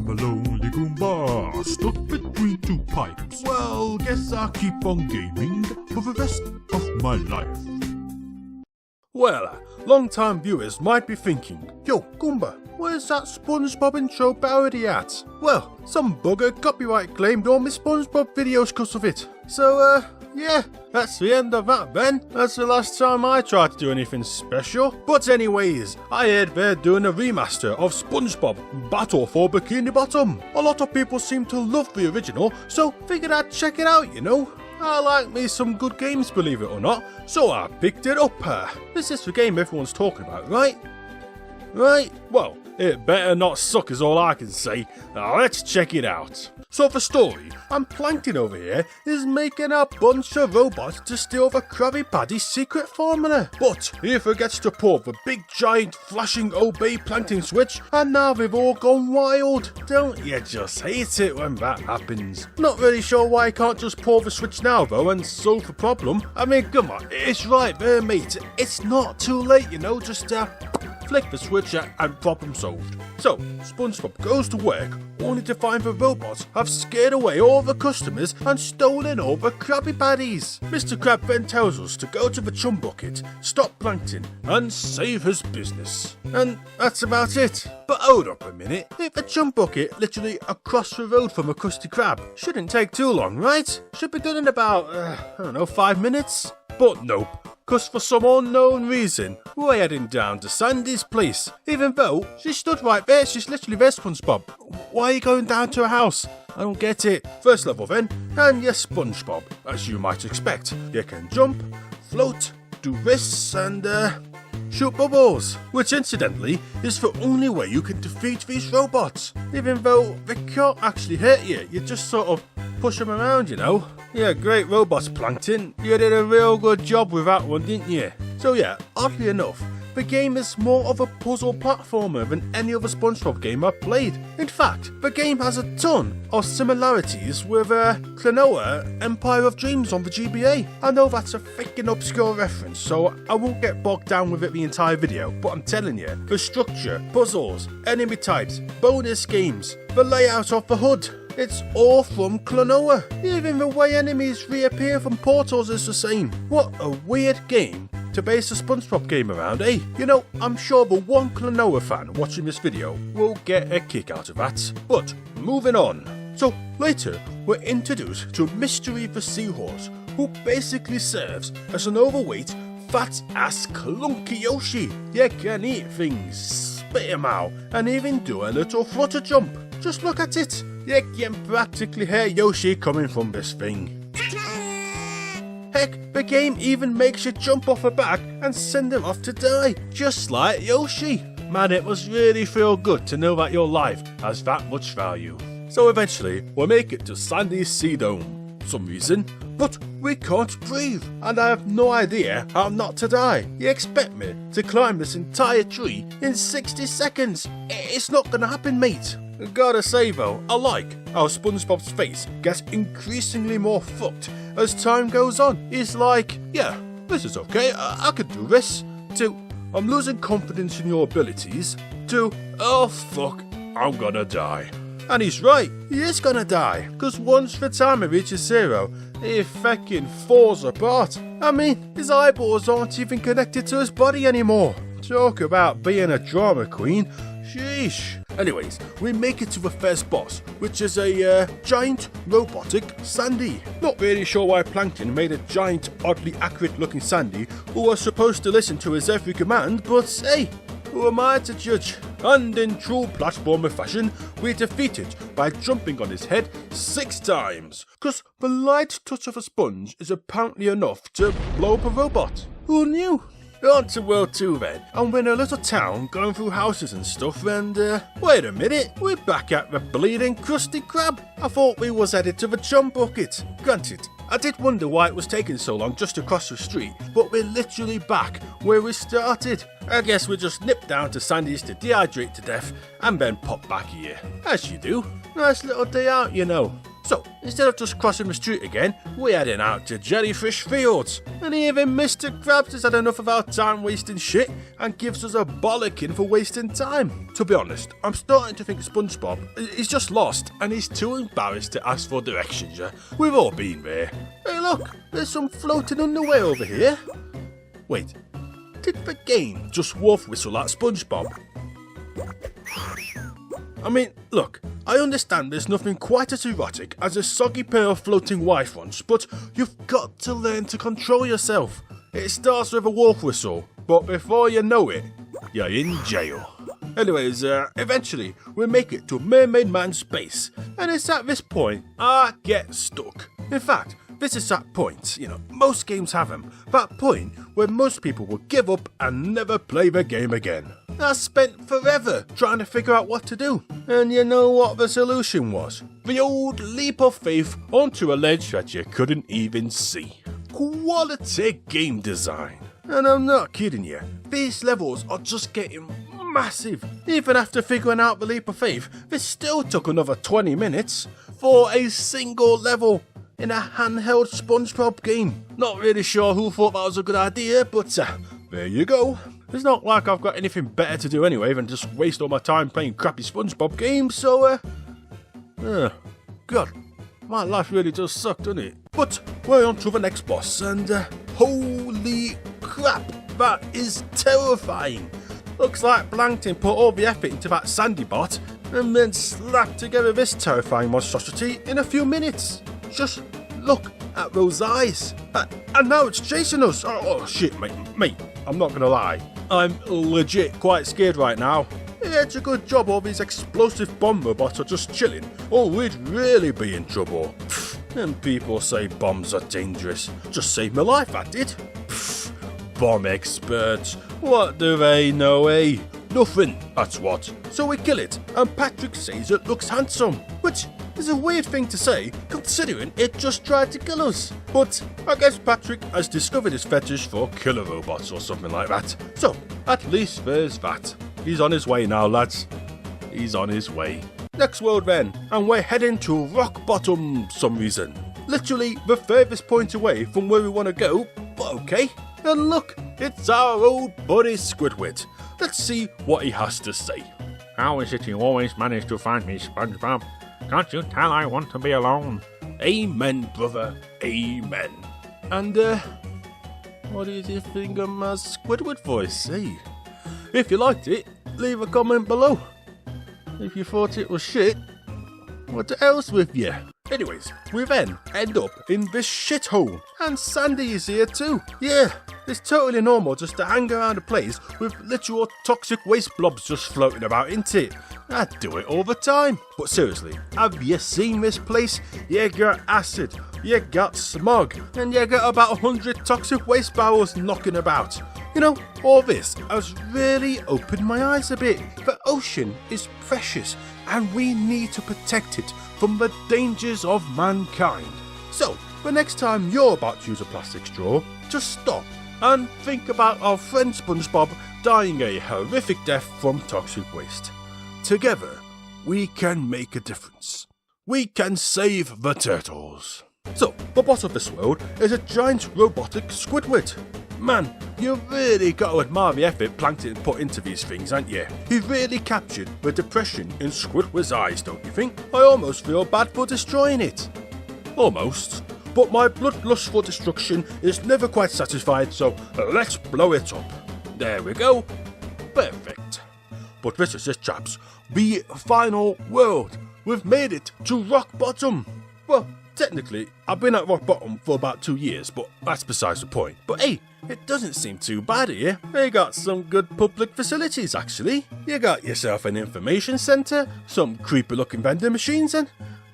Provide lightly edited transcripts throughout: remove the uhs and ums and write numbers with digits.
I'm a lonely Goomba, stuck between two pipes. Well, guess I'll keep on gaming for the rest of my life. Well, long-time viewers might be thinking, yo, Goomba, where's that SpongeBob intro parody at? Well, some bugger copyright claimed all my SpongeBob videos because of it. So, yeah, that's the end of that then. That's the last time I tried to do anything special. But anyways, I heard they're doing a remaster of SpongeBob Battle for Bikini Bottom. A lot of people seem to love the original, so figured I'd check it out, you know. I like me some good games, believe it or not, so I picked it up. This is the game everyone's talking about, right? Right? Well, it better not suck is all I can say. Now let's check it out. So for story, Plankton over here is making a bunch of robots to steal the Krabby Patty's secret formula. But he forgets to pull the big giant flashing obey Plankton switch, and now they've all gone wild. Don't you just hate it when that happens? Not really sure why he can't just pull the switch now though and solve the problem. I mean, come on, it's right there, mate. It's not too late, you know, just flick the switch and problem solved. So, SpongeBob goes to work, only to find the robots have scared away all the customers and stolen all the Krabby Patties. Mr. Crab then tells us to go to the chum bucket, stop Plankton, and save his business. And that's about it. But hold up a minute, if the chum bucket literally across the road from a Krusty Krab, shouldn't take too long, right? Should be done in about, 5 minutes? But nope. Cause for some unknown reason, we're heading down to Sandy's place. Even though she stood right there, she's literally there, SpongeBob. Why are you going down to her house? I don't get it. First level then, and yes, SpongeBob, as you might expect. You can jump, float, do this, and shoot bubbles. Which incidentally, is the only way you can defeat these robots. Even though they can't actually hurt you, you just sort of push them around, you know. Yeah, great robots, Plankton. You did a real good job with that one, didn't you? So yeah, oddly enough, the game is more of a puzzle platformer than any other SpongeBob game I've played. In fact, the game has a ton of similarities with Klonoa Empire of Dreams on the GBA. I know that's a freaking obscure reference, so I won't get bogged down with it the entire video, but I'm telling you, the structure, puzzles, enemy types, bonus games, the layout of the HUD, it's all from Klonoa. Even the way enemies reappear from portals is the same. What a weird game to base a SpongeBob game around, eh? You know, I'm sure the one Klonoa fan watching this video will get a kick out of that. But moving on. So later, we're introduced to Mystery the Seahorse, who basically serves as an overweight, fat-ass clunky Yoshi. You can eat things, spit 'em out, and even do a little flutter jump. Just look at it. You can practically hear Yoshi coming from this thing. Heck, the game even makes you jump off the back and send him off to die, just like Yoshi. Man, it must really feel good to know that your life has that much value. So eventually, we'll make it to Sandy's Sea Dome. Some reason, but we can't breathe, and I have no idea how not to die. You expect me to climb this entire tree in 60 seconds? It's not gonna happen, mate. Gotta say though, I like how SpongeBob's face gets increasingly more fucked as time goes on. He's like, yeah, this is okay, I could do this, to, I'm losing confidence in your abilities, to, oh fuck, I'm gonna die. And he's right, he is gonna die, cause once the timer reaches 0, he fucking falls apart. I mean, his eyeballs aren't even connected to his body anymore. Talk about being a drama queen. Sheesh. Anyways, we make it to the first boss, which is a giant robotic Sandy. Not really sure why Plankton made a giant, oddly accurate looking Sandy who was supposed to listen to his every command, but hey, who am I to judge? And in true platformer fashion, we defeat it by jumping on his head 6 times. Cause the light touch of a sponge is apparently enough to blow up a robot. Who knew? On to World 2 then, and we're in a little town going through houses and stuff, and wait a minute, we're back at the bleeding Krusty Krab. I thought we was headed to the chum bucket. Granted, I did wonder why it was taking so long just to cross the street, but we're literally back where we started. I guess we just nip down to Sandy's to dehydrate to death, and then pop back here. As you do. Nice little day out, you know. So, instead of just crossing the street again, we're heading out to Jellyfish Fields. And even Mr. Krabs has had enough of our time wasting shit and gives us a bollocking for wasting time. To be honest, I'm starting to think SpongeBob is just lost and he's too embarrassed to ask for directions. We've all been there. Hey look, there's some floating underwear over here. Wait, did the game just wolf whistle at SpongeBob? I mean, look, I understand there's nothing quite as erotic as a soggy pair of floating Y-fronts, but you've got to learn to control yourself. It starts with a wolf whistle, but before you know it, you're in jail. Anyways, eventually, we make it to Mermaid Man's base, and it's at this point I get stuck. In fact, this is that point, most games have them, that point where most people will give up and never play the game again. I spent forever trying to figure out what to do, and you know what the solution was? The old leap of faith onto a ledge that you couldn't even see. Quality game design. And I'm not kidding you, these levels are just getting massive. Even after figuring out the leap of faith, this still took another 20 minutes for a single level in a handheld SpongeBob game. Not really sure who thought that was a good idea, but there you go. It's not like I've got anything better to do anyway than just waste all my time playing crappy SpongeBob games, so God, my life really does suck, doesn't it? But we're on to the next boss, and holy crap, that is terrifying. Looks like Blankton put all the effort into that sandy bot, and then slapped together this terrifying monstrosity in a few minutes. Just look at those eyes. And now it's chasing us. Oh shit, mate, I'm not gonna lie. I'm legit quite scared right now. It's a good job all these explosive bomb robots are just chilling, or we'd really be in trouble. And people say bombs are dangerous. Just saved my life, that did. Bomb experts. What do they know, eh? Nothing, that's what. So we kill it, and Patrick says it looks handsome, which is a weird thing to say, considering it just tried to kill us. But I guess Patrick has discovered his fetish for killer robots or something like that. So, at least there's that. He's on his way now, lads. He's on his way. Next world then, and we're heading to rock bottom some reason. Literally the furthest point away from where we want to go, but okay. And look, it's our old buddy Squidward. Let's see what he has to say. How is it you always manage to find me, SpongeBob? Can't you tell I want to be alone? Amen, brother. Amen. And, what did you think of my Squidward voice, eh? If you liked it, leave a comment below. If you thought it was shit, what else with you? Anyways, we then end up in this shithole, and Sandy is here too. Yeah, it's totally normal just to hang around a place with literal toxic waste blobs just floating about, isn't it? I do it all the time. But seriously, have you seen this place? You got acid, you got smog, and you got about 100 toxic waste barrels knocking about. All this has really opened my eyes a bit. The ocean is precious, and we need to protect it from the dangers of mankind. So, the next time you're about to use a plastic straw, just stop and think about our friend SpongeBob dying a horrific death from toxic waste. Together, we can make a difference. We can save the turtles. So, the boss of this world is a giant robotic Squidward. Man, you really got to admire the effort Plankton put into these things, ain't you? He really captured the depression in Squidward's eyes, don't you think? I almost feel bad for destroying it. Almost. But my bloodlust for destruction is never quite satisfied, so let's blow it up. There we go. Perfect. But this is it, chaps. The final world. We've made it to rock bottom. Well, technically, I've been at rock bottom for about 2 years, but that's besides the point. But hey, it doesn't seem too bad here. They got some good public facilities, actually. You got yourself an information centre, some creepy looking vending machines, and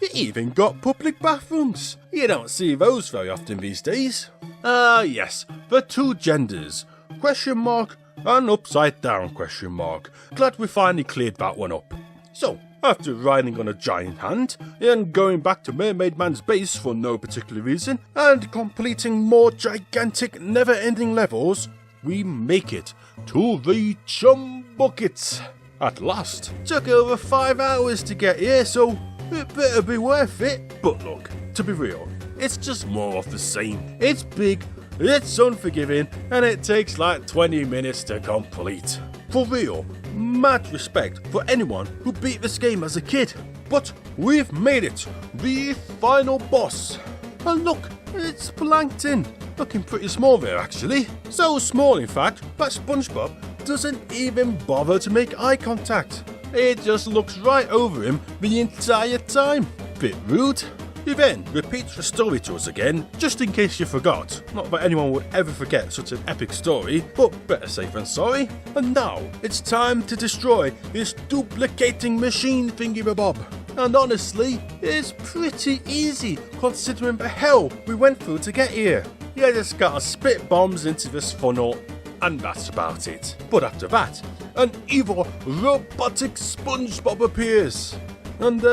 you even got public bathrooms. You don't see those very often these days. Yes, the two genders. Question mark and upside down question mark. Glad we finally cleared that one up. So, after riding on a giant hand, and going back to Mermaid Man's base for no particular reason, and completing more gigantic never-ending levels, we make it to the Chum Bucket. At last. Took over 5 hours to get here, so It better be worth it. But look, to be real, it's just more of the same. It's big, it's unforgiving, and it takes like 20 minutes to complete. For real, mad respect for anyone who beat this game as a kid. But we've made it, the final boss. And look, it's Plankton. Looking pretty small there actually. So small in fact that SpongeBob doesn't even bother to make eye contact. It just looks right over him the entire time. Bit rude. He then repeats the story to us again, just in case you forgot. Not that anyone would ever forget such an epic story, but better safe than sorry. And now, it's time to destroy this duplicating machine thingy-mabob. And honestly, it's pretty easy, considering the hell we went through to get here. You just gotta spit bombs into this funnel, and that's about it. But after that, an evil robotic SpongeBob appears. And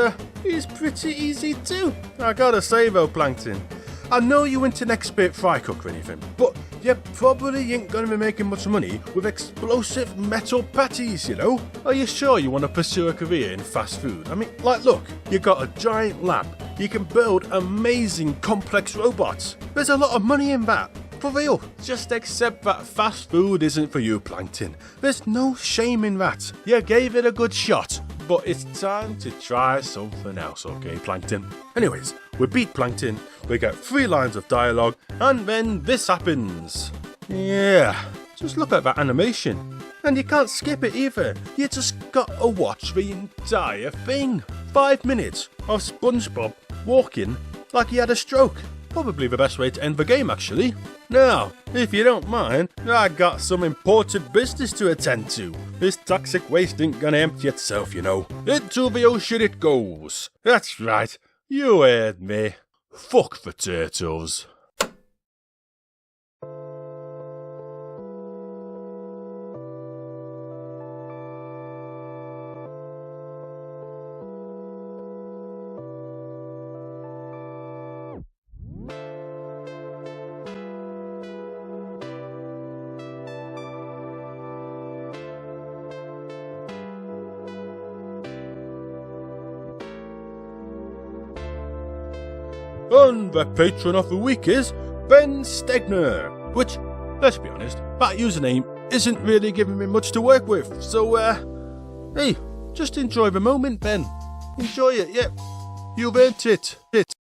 he's pretty easy too. I gotta say though, Plankton, I know you ain't an expert fry cook or anything, but you probably ain't gonna be making much money with explosive metal patties, you know? Are you sure you want to pursue a career in fast food? I mean, like look, you got a giant lab, you can build amazing complex robots. There's a lot of money in that. For real, just accept that fast food isn't for you, Plankton. There's no shame in that. You gave it a good shot, but it's time to try something else, okay, Plankton? Anyways, we beat Plankton, we get 3 lines of dialogue, and then this happens. Yeah, just look at that animation. And you can't skip it either. You just gotta watch the entire thing. 5 minutes of SpongeBob walking like he had a stroke. Probably the best way to end the game, actually. Now, if you don't mind, I got some important business to attend to. This toxic waste ain't gonna empty itself, you know. Into the ocean it goes. That's right, you heard me. Fuck the turtles. And the patron of the week is Ben Stegner, which, let's be honest, that username isn't really giving me much to work with, so hey, just enjoy the moment, Ben. Enjoy it, yep. You've earned it.